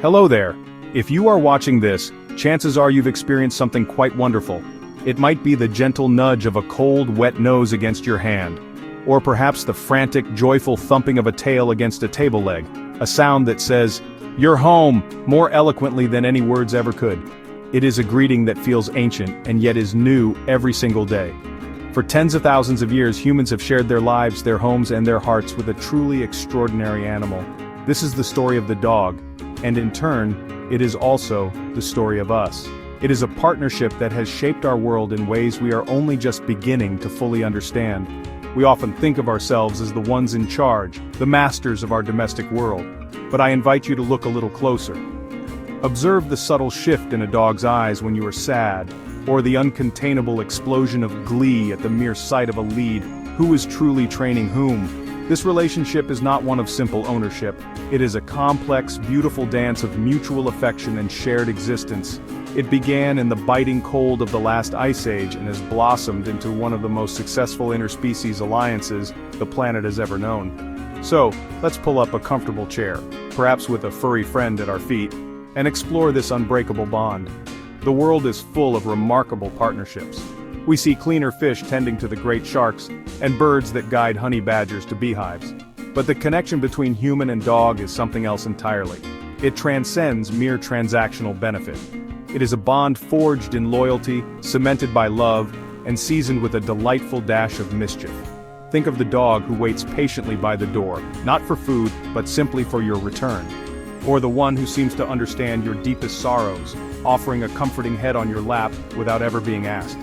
Hello there. If you are watching this, chances are you've experienced something quite wonderful. It might be the gentle nudge of a cold, wet nose against your hand. Or perhaps the frantic, joyful thumping of a tail against a table leg, a sound that says, "You're home," more eloquently than any words ever could. It is a greeting that feels ancient and yet is new every single day. For tens of thousands of years, humans have shared their lives, their homes, and their hearts with a truly extraordinary animal. This is the story of the dog, and in turn, it is also the story of us. It is a partnership that has shaped our world in ways we are only just beginning to fully understand. We often think of ourselves as the ones in charge, the masters of our domestic world. But I invite you to look a little closer. Observe the subtle shift in a dog's eyes when you are sad, or the uncontainable explosion of glee at the mere sight of a lead. Who is truly training whom? This relationship is not one of simple ownership. It is a complex, beautiful dance of mutual affection and shared existence. It began in the biting cold of the last ice age and has blossomed into one of the most successful interspecies alliances the planet has ever known. So, let's pull up a comfortable chair, perhaps with a furry friend at our feet, and explore this unbreakable bond. The world is full of remarkable partnerships. We see cleaner fish tending to the great sharks, and birds that guide honey badgers to beehives. But the connection between human and dog is something else entirely. It transcends mere transactional benefit. It is a bond forged in loyalty, cemented by love, and seasoned with a delightful dash of mischief. Think of the dog who waits patiently by the door, not for food, but simply for your return. Or the one who seems to understand your deepest sorrows, offering a comforting head on your lap without ever being asked.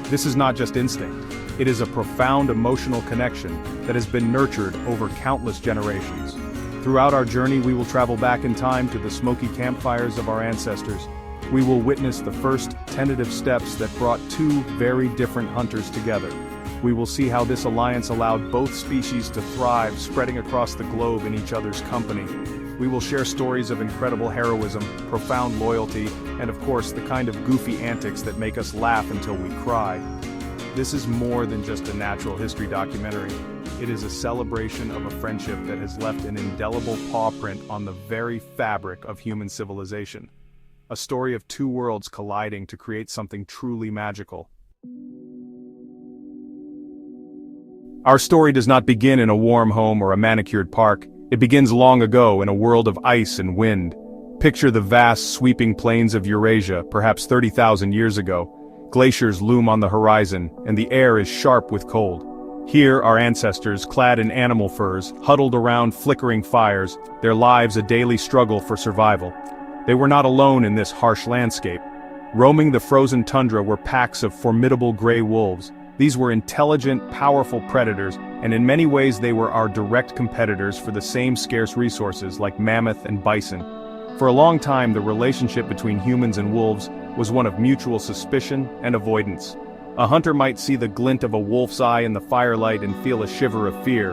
This is not just instinct. It is a profound emotional connection that has been nurtured over countless generations. Throughout our journey, we will travel back in time to the smoky campfires of our ancestors. We will witness the first tentative steps that brought two very different hunters together. We will see how this alliance allowed both species to thrive, spreading across the globe in each other's company. We will share stories of incredible heroism, profound loyalty, and of course the kind of goofy antics that make us laugh until we cry. This is more than just a natural history documentary. It is a celebration of a friendship that has left an indelible paw print on the very fabric of human civilization. A story of two worlds colliding to create something truly magical. Our story does not begin in a warm home or a manicured park. It begins long ago in a world of ice and wind. Picture the vast, sweeping plains of Eurasia, perhaps 30,000 years ago. Glaciers loom on the horizon, and the air is sharp with cold. Here, our ancestors, clad in animal furs, huddled around flickering fires, their lives a daily struggle for survival. They were not alone in this harsh landscape. Roaming the frozen tundra were packs of formidable gray wolves. These were intelligent, powerful predators, and in many ways they were our direct competitors for the same scarce resources like mammoth and bison. For a long time, the relationship between humans and wolves was one of mutual suspicion and avoidance. A hunter might see the glint of a wolf's eye in the firelight and feel a shiver of fear.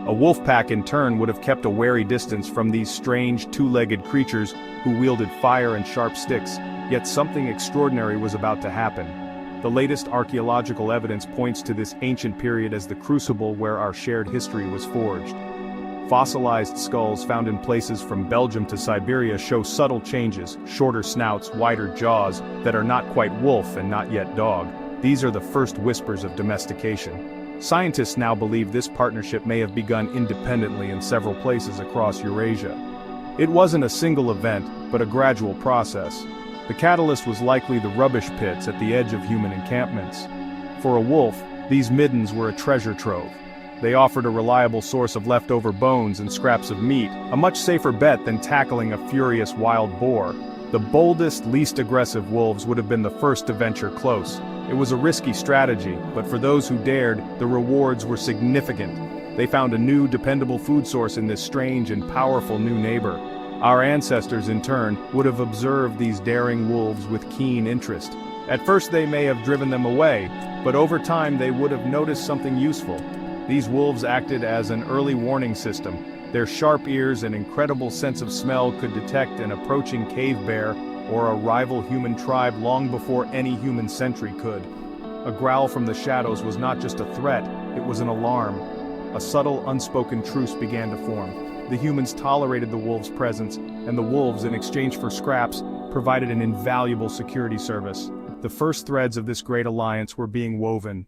A wolf pack in turn would have kept a wary distance from these strange, two-legged creatures who wielded fire and sharp sticks, yet something extraordinary was about to happen. The latest archaeological evidence points to this ancient period as the crucible where our shared history was forged. Fossilized skulls found in places from Belgium to Siberia show subtle changes, shorter snouts, wider jaws, that are not quite wolf and not yet dog. These are the first whispers of domestication. Scientists now believe this partnership may have begun independently in several places across Eurasia. It wasn't a single event, but a gradual process. The catalyst was likely the rubbish pits at the edge of human encampments. For a wolf, these middens were a treasure trove. They offered a reliable source of leftover bones and scraps of meat, a much safer bet than tackling a furious wild boar. The boldest, least aggressive wolves would have been the first to venture close. It was a risky strategy, but for those who dared, the rewards were significant. They found a new, dependable food source in this strange and powerful new neighbor. Our ancestors, in turn, would have observed these daring wolves with keen interest. At first they may have driven them away, but over time they would have noticed something useful. These wolves acted as an early warning system. Their sharp ears and incredible sense of smell could detect an approaching cave bear or a rival human tribe long before any human sentry could. A growl from the shadows was not just a threat, it was an alarm. A subtle, unspoken truce began to form. the humans tolerated the wolves' presence, and the wolves, in exchange for scraps, provided an invaluable security service. The first threads of this great alliance were being woven.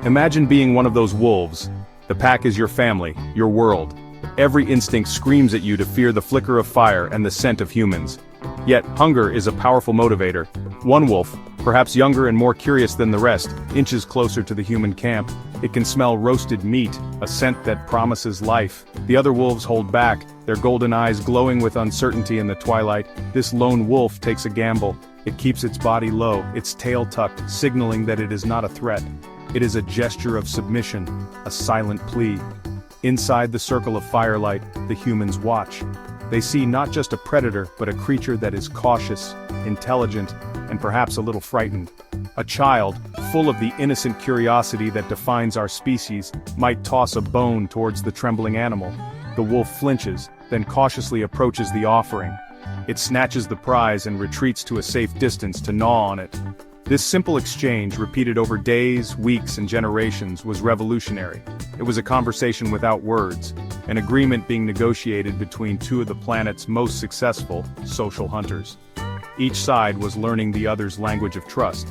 Imagine being one of those wolves. The pack is your family, your world. Every instinct screams at you to fear the flicker of fire and the scent of humans. Yet, hunger is a powerful motivator. One wolf, perhaps younger and more curious than the rest, inches closer to the human camp. It can smell roasted meat, a scent that promises life. The other wolves hold back, their golden eyes glowing with uncertainty in the twilight. This lone wolf takes a gamble. It keeps its body low, its tail tucked, signaling that it is not a threat. It is a gesture of submission, a silent plea. Inside the circle of firelight, the humans watch. They see not just a predator, but a creature that is cautious, intelligent, and perhaps a little frightened. A child, full of the innocent curiosity that defines our species, might toss a bone towards the trembling animal. The wolf flinches, then cautiously approaches the offering. It snatches the prize and retreats to a safe distance to gnaw on it. This simple exchange, repeated over days, weeks, and generations, was revolutionary. It was a conversation without words, an agreement being negotiated between two of the planet's most successful social hunters. Each side was learning the other's language of trust.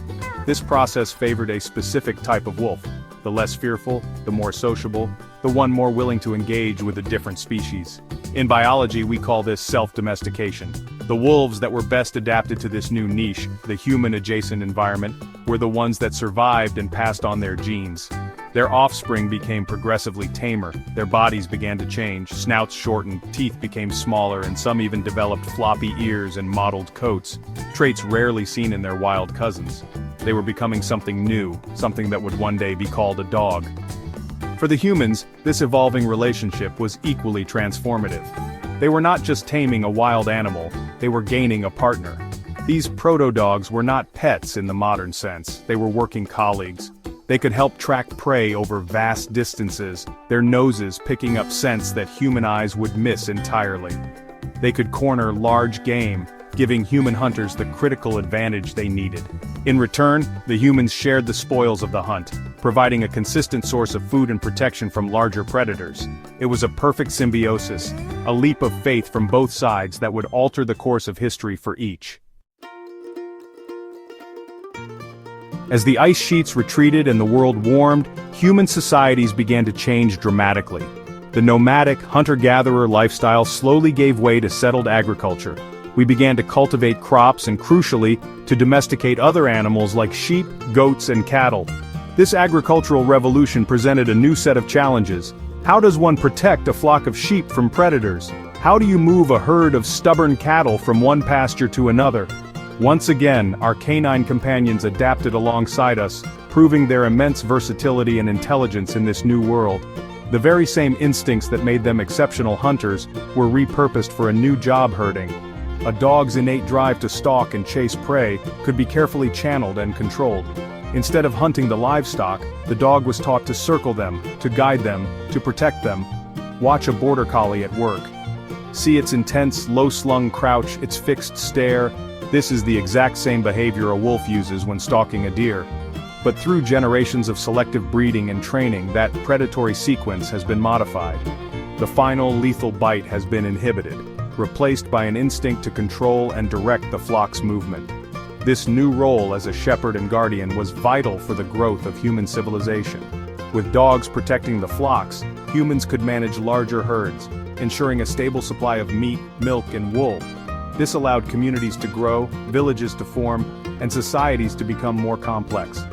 This process favored a specific type of wolf, the less fearful, the more sociable, the one more willing to engage with a different species. In biology, we call this self-domestication. The wolves that were best adapted to this new niche, the human-adjacent environment, were the ones that survived and passed on their genes. Their offspring became progressively tamer, their bodies began to change, snouts shortened, teeth became smaller, and some even developed floppy ears and mottled coats, traits rarely seen in their wild cousins. They were becoming something new, something that would one day be called a dog. For the humans, this evolving relationship was equally transformative. They were not just taming a wild animal, they were gaining a partner. These proto-dogs were not pets in the modern sense, they were working colleagues. They could help track prey over vast distances, their noses picking up scents that human eyes would miss entirely. They could corner large game, giving human hunters the critical advantage they needed. In return, the humans shared the spoils of the hunt, providing a consistent source of food and protection from larger predators. It was a perfect symbiosis, a leap of faith from both sides that would alter the course of history for each. As the ice sheets retreated and the world warmed, human societies began to change dramatically. The nomadic, hunter-gatherer lifestyle slowly gave way to settled agriculture. We began to cultivate crops and, crucially, to domesticate other animals like sheep, goats, and cattle. This agricultural revolution presented a new set of challenges. How does one protect a flock of sheep from predators? How do you move a herd of stubborn cattle from one pasture to another? Once again, our canine companions adapted alongside us, proving their immense versatility and intelligence in this new world. The very same instincts that made them exceptional hunters were repurposed for a new job: herding. A dog's innate drive to stalk and chase prey could be carefully channeled and controlled. Instead of hunting the livestock, the dog was taught to circle them, to guide them, to protect them. Watch a border collie at work. See its intense, low-slung crouch, its fixed stare. This is the exact same behavior a wolf uses when stalking a deer. But through generations of selective breeding and training, that predatory sequence has been modified. The final lethal bite has been inhibited, replaced by an instinct to control and direct the flock's movement. This new role as a shepherd and guardian was vital for the growth of human civilization. With dogs protecting the flocks, humans could manage larger herds, ensuring a stable supply of meat, milk, and wool. This allowed communities to grow, villages to form, and societies to become more complex.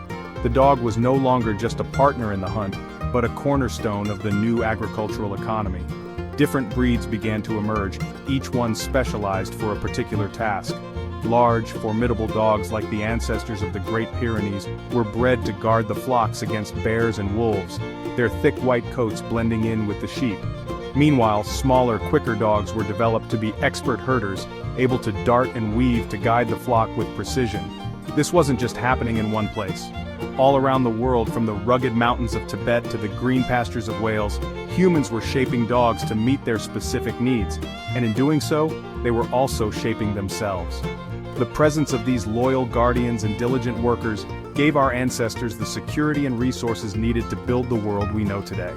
The dog was no longer just a partner in the hunt, but a cornerstone of the new agricultural economy. Different breeds began to emerge, each one specialized for a particular task. Large, formidable dogs like the ancestors of the Great Pyrenees were bred to guard the flocks against bears and wolves, their thick white coats blending in with the sheep. Meanwhile, smaller, quicker dogs were developed to be expert herders, able to dart and weave to guide the flock with precision. This wasn't just happening in one place. All around the world, from the rugged mountains of Tibet to the green pastures of Wales, humans were shaping dogs to meet their specific needs, and in doing so, they were also shaping themselves. The presence of these loyal guardians and diligent workers gave our ancestors the security and resources needed to build the world we know today.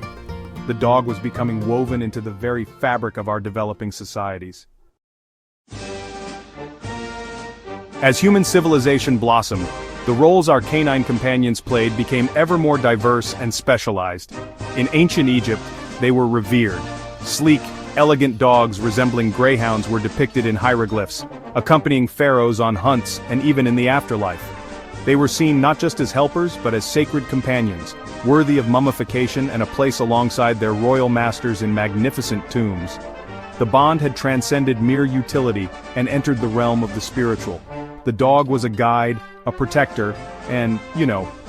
the dog was becoming woven into the very fabric of our developing societies. As human civilization blossomed, the roles our canine companions played became ever more diverse and specialized. In ancient Egypt, they were revered. Sleek, elegant dogs resembling greyhounds were depicted in hieroglyphs, accompanying pharaohs on hunts and even in the afterlife. They were seen not just as helpers but as sacred companions, worthy of mummification and a place alongside their royal masters in magnificent tombs. The bond had transcended mere utility and entered the realm of the spiritual. The dog was a guide, a protector, and,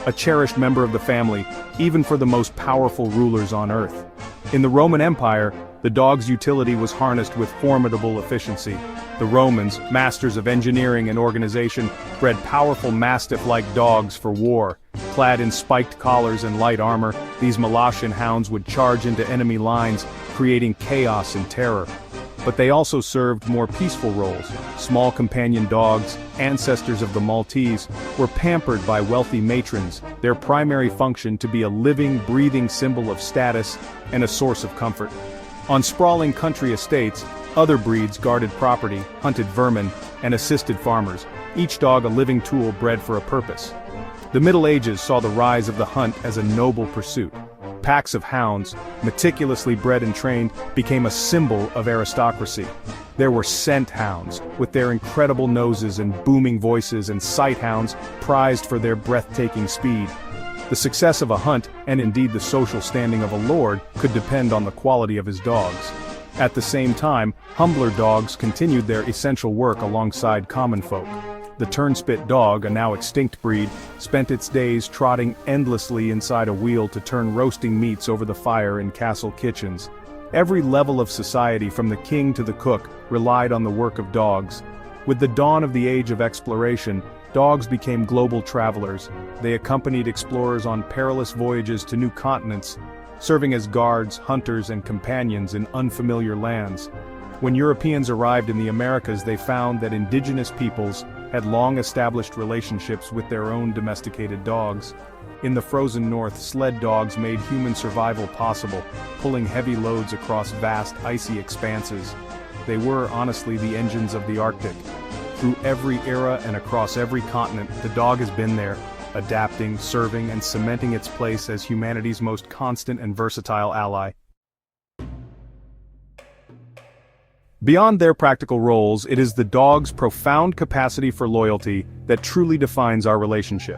a cherished member of the family, even for the most powerful rulers on earth. In the Roman Empire, the dog's utility was harnessed with formidable efficiency. The Romans, masters of engineering and organization, bred powerful mastiff-like dogs for war. Clad in spiked collars and light armor, these Malachian hounds would charge into enemy lines, creating chaos and terror. But they also served more peaceful roles. Small companion dogs, ancestors of the Maltese, were pampered by wealthy matrons, their primary function to be a living, breathing symbol of status and a source of comfort. On sprawling country estates, other breeds guarded property, hunted vermin, and assisted farmers, each dog a living tool bred for a purpose. The Middle Ages saw the rise of the hunt as a noble pursuit. Packs of hounds, meticulously bred and trained, became a symbol of aristocracy. There were scent hounds, with their incredible noses and booming voices, and sight hounds, prized for their breathtaking speed. The success of a hunt, and indeed the social standing of a lord, could depend on the quality of his dogs. At the same time, humbler dogs continued their essential work alongside common folk. The turnspit dog, a now extinct breed, spent its days trotting endlessly inside a wheel to turn roasting meats over the fire in castle kitchens. Every level of society, from the king to the cook, relied on the work of dogs. With the dawn of the age of exploration, dogs became global travelers. They accompanied explorers on perilous voyages to new continents, serving as guards, hunters, and companions in unfamiliar lands. When Europeans arrived in the Americas, they found that indigenous peoples had long established relationships with their own domesticated dogs. In the frozen north, sled dogs made human survival possible, pulling heavy loads across vast, icy expanses. They were, honestly, the engines of the Arctic. Through every era and across every continent, the dog has been there, adapting, serving, and cementing its place as humanity's most constant and versatile ally. Beyond their practical roles, it is the dog's profound capacity for loyalty that truly defines our relationship.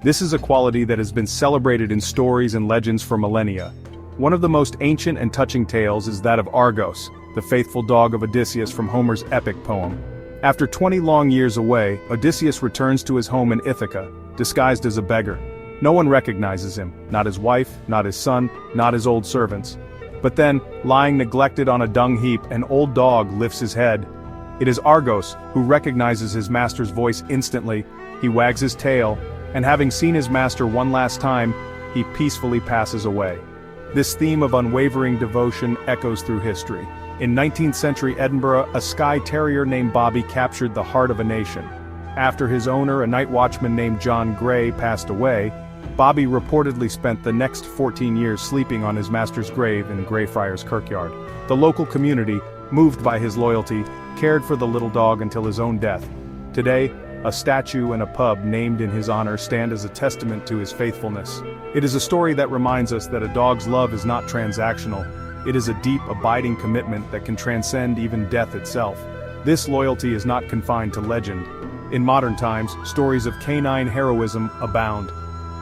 This is a quality that has been celebrated in stories and legends for millennia. One of the most ancient and touching tales is that of Argos, the faithful dog of Odysseus from Homer's epic poem. After 20 long years away, Odysseus returns to his home in Ithaca, disguised as a beggar. No one recognizes him, not his wife, not his son, not his old servants. But then, lying neglected on a dung heap, an old dog lifts his head. It is Argos, who recognizes his master's voice instantly. He wags his tail, and having seen his master one last time, he peacefully passes away. This theme of unwavering devotion echoes through history. In 19th century Edinburgh, a Skye Terrier named Bobby captured the heart of a nation. After his owner, a night watchman named John Gray, passed away, Bobby reportedly spent the next 14 years sleeping on his master's grave in Greyfriars Kirkyard. The local community, moved by his loyalty, cared for the little dog until his own death. Today, a statue and a pub named in his honor stand as a testament to his faithfulness. It is a story that reminds us that a dog's love is not transactional. It is a deep, abiding commitment that can transcend even death itself. This loyalty is not confined to legend. In modern times, stories of canine heroism abound.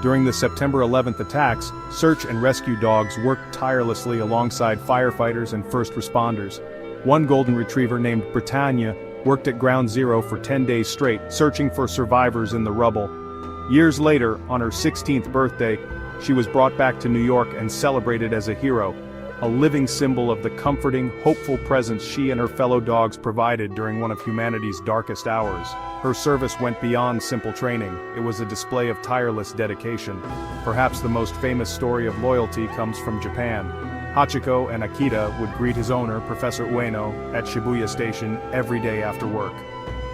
During the September 11th attacks, search and rescue dogs worked tirelessly alongside firefighters and first responders. One golden retriever named Britannia worked at Ground Zero for 10 days straight, searching for survivors in the rubble. Years later, on her 16th birthday, she was brought back to New York and celebrated as a hero, a living symbol of the comforting, hopeful presence she and her fellow dogs provided during one of humanity's darkest hours. Her service went beyond simple training. It was a display of tireless dedication. Perhaps the most famous story of loyalty comes from Japan. Hachiko, an Akita, would greet his owner, Professor Ueno, at Shibuya Station every day after work.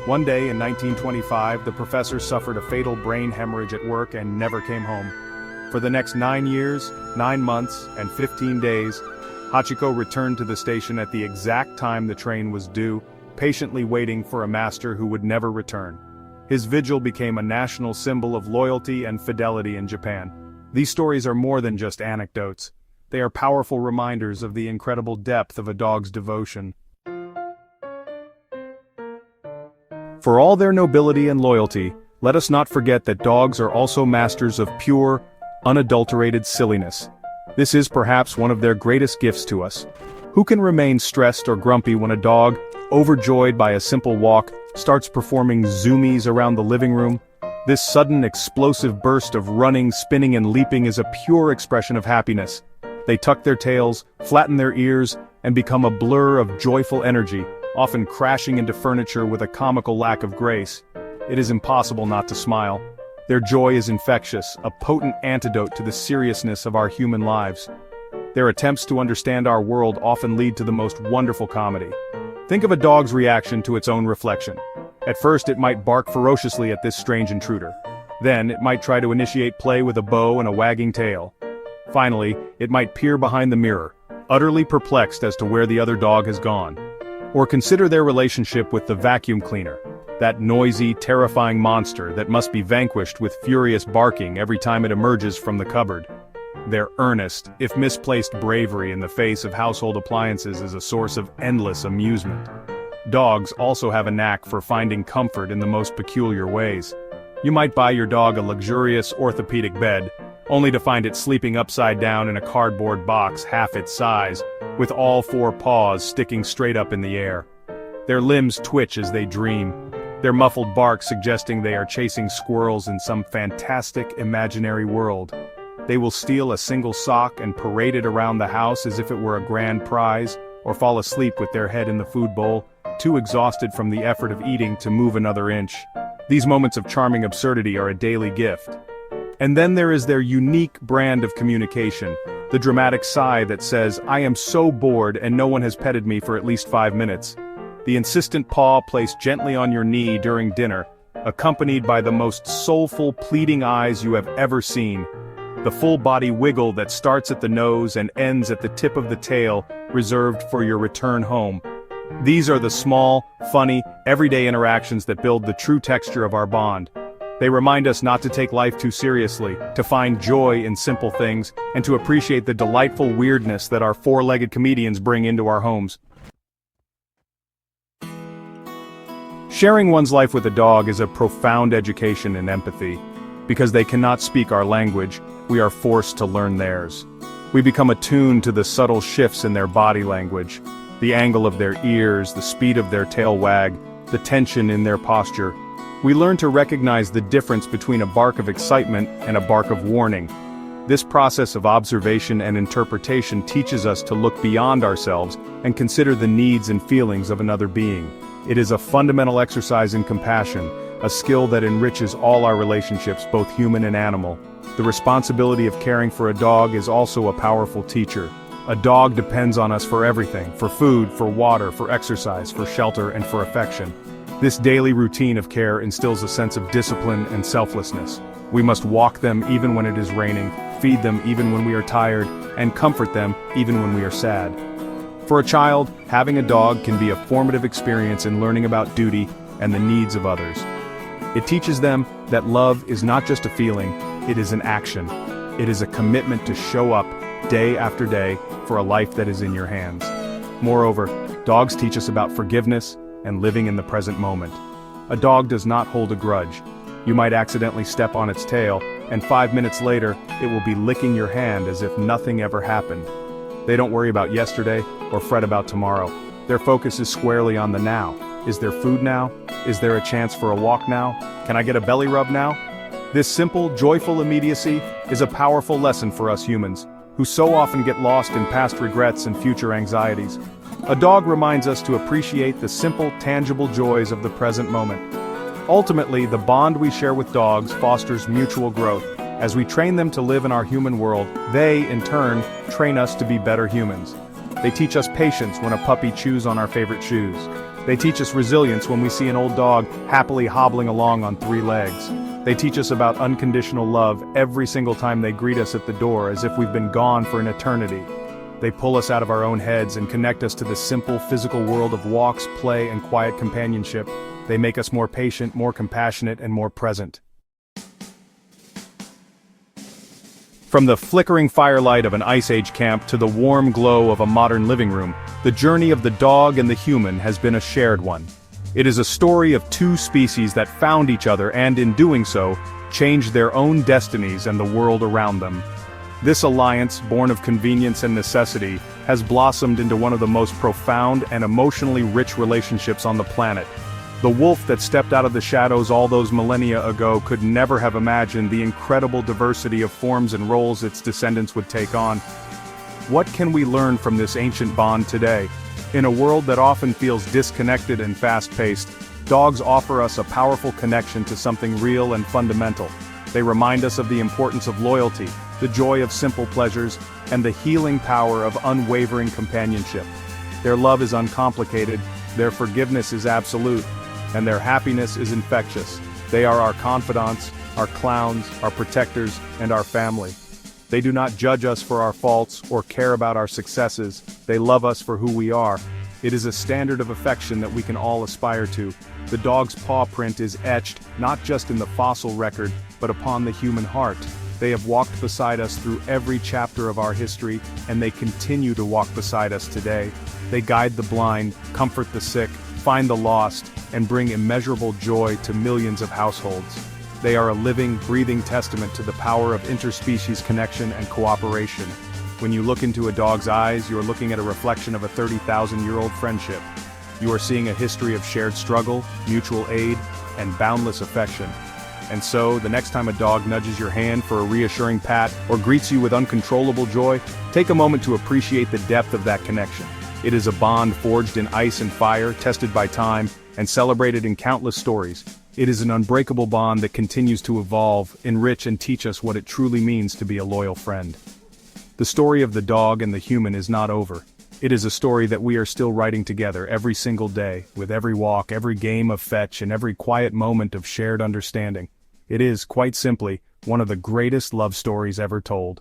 One day in 1925, the professor suffered a fatal brain hemorrhage at work and never came home. For the next 9 years, 9 months, and 15 days, Hachiko returned to the station at the exact time the train was due, patiently waiting for a master who would never return. His vigil became a national symbol of loyalty and fidelity in Japan. These stories are more than just anecdotes. They are powerful reminders of the incredible depth of a dog's devotion. For all their nobility and loyalty, let us not forget that dogs are also masters of pure, unadulterated silliness. This is perhaps one of their greatest gifts to us. Who can remain stressed or grumpy when a dog, overjoyed by a simple walk, starts performing zoomies around the living room? This sudden explosive burst of running, spinning and leaping is a pure expression of happiness. They tuck their tails, flatten their ears, and become a blur of joyful energy, often crashing into furniture with a comical lack of grace. It is impossible not to smile. Their joy is infectious, a potent antidote to the seriousness of our human lives. Their attempts to understand our world often lead to the most wonderful comedy. Think of a dog's reaction to its own reflection. At first it might bark ferociously at this strange intruder. Then it might try to initiate play with a bow and a wagging tail. Finally, it might peer behind the mirror, utterly perplexed as to where the other dog has gone. Or consider their relationship with the vacuum cleaner, that noisy, terrifying monster that must be vanquished with furious barking every time it emerges from the cupboard. Their earnest, if misplaced bravery in the face of household appliances is a source of endless amusement. Dogs also have a knack for finding comfort in the most peculiar ways. You might buy your dog a luxurious orthopedic bed, only to find it sleeping upside down in a cardboard box half its size, with all 4 paws sticking straight up in the air. Their limbs twitch as they dream, their muffled bark suggesting they are chasing squirrels in some fantastic imaginary world. They will steal a single sock and parade it around the house as if it were a grand prize, or fall asleep with their head in the food bowl, too exhausted from the effort of eating to move another inch. These moments of charming absurdity are a daily gift. And then there is their unique brand of communication, the dramatic sigh that says, "I am so bored and no one has petted me for at least 5 minutes." The insistent paw placed gently on your knee during dinner, accompanied by the most soulful, pleading eyes you have ever seen. The full-body wiggle that starts at the nose and ends at the tip of the tail, reserved for your return home. These are the small, funny, everyday interactions that build the true texture of our bond. They remind us not to take life too seriously, to find joy in simple things, and to appreciate the delightful weirdness that our 4-legged comedians bring into our homes. Sharing one's life with a dog is a profound education in empathy. Because they cannot speak our language, we are forced to learn theirs. We become attuned to the subtle shifts in their body language, the angle of their ears, the speed of their tail wag, the tension in their posture. We learn to recognize the difference between a bark of excitement and a bark of warning. This process of observation and interpretation teaches us to look beyond ourselves and consider the needs and feelings of another being. It is a fundamental exercise in compassion, a skill that enriches all our relationships, both human and animal. The responsibility of caring for a dog is also a powerful teacher. A dog depends on us for everything, for food, for water, for exercise, for shelter, and for affection. This daily routine of care instills a sense of discipline and selflessness. We must walk them even when it is raining, feed them even when we are tired, and comfort them even when we are sad. For a child, having a dog can be a formative experience in learning about duty and the needs of others. It teaches them that love is not just a feeling, it is an action. It is a commitment to show up day after day for a life that is in your hands. Moreover, dogs teach us about forgiveness and living in the present moment. A dog does not hold a grudge. You might accidentally step on its tail, and 5 minutes later, it will be licking your hand as if nothing ever happened. They don't worry about yesterday or fret about tomorrow. Their focus is squarely on the now. Is there food now? Is there a chance for a walk now? Can I get a belly rub now? This simple, joyful immediacy is a powerful lesson for us humans, who so often get lost in past regrets and future anxieties. A dog reminds us to appreciate the simple, tangible joys of the present moment. Ultimately, the bond we share with dogs fosters mutual growth. As we train them to live in our human world, they, in turn, train us to be better humans. They teach us patience when a puppy chews on our favorite shoes. They teach us resilience when we see an old dog happily hobbling along on 3 legs. They teach us about unconditional love every single time they greet us at the door as if we've been gone for an eternity. They pull us out of our own heads and connect us to the simple physical world of walks, play, and quiet companionship. They make us more patient, more compassionate, and more present. From the flickering firelight of an Ice Age camp to the warm glow of a modern living room, the journey of the dog and the human has been a shared one. It is a story of two species that found each other and, in doing so, changed their own destinies and the world around them. This alliance, born of convenience and necessity, has blossomed into one of the most profound and emotionally rich relationships on the planet. The wolf that stepped out of the shadows all those millennia ago could never have imagined the incredible diversity of forms and roles its descendants would take on. What can we learn from this ancient bond today? In a world that often feels disconnected and fast-paced, dogs offer us a powerful connection to something real and fundamental. They remind us of the importance of loyalty, the joy of simple pleasures, and the healing power of unwavering companionship. Their love is uncomplicated, their forgiveness is absolute, and their happiness is infectious. They are our confidants, our clowns, our protectors, and our family. They do not judge us for our faults or care about our successes. They love us for who we are. It is a standard of affection that we can all aspire to. The dog's paw print is etched, not just in the fossil record, but upon the human heart. They have walked beside us through every chapter of our history, and they continue to walk beside us today. They guide the blind, comfort the sick, find the lost, and bring immeasurable joy to millions of households. They are a living, breathing testament to the power of interspecies connection and cooperation. When you look into a dog's eyes, you are looking at a reflection of a 30,000-year-old friendship. You are seeing a history of shared struggle, mutual aid, and boundless affection. And so, the next time a dog nudges your hand for a reassuring pat or greets you with uncontrollable joy, take a moment to appreciate the depth of that connection. It is a bond forged in ice and fire, tested by time, and celebrated in countless stories. It is an unbreakable bond that continues to evolve, enrich, and teach us what it truly means to be a loyal friend. The story of the dog and the human is not over. It is a story that we are still writing together every single day, with every walk, every game of fetch, and every quiet moment of shared understanding. It is, quite simply, one of the greatest love stories ever told.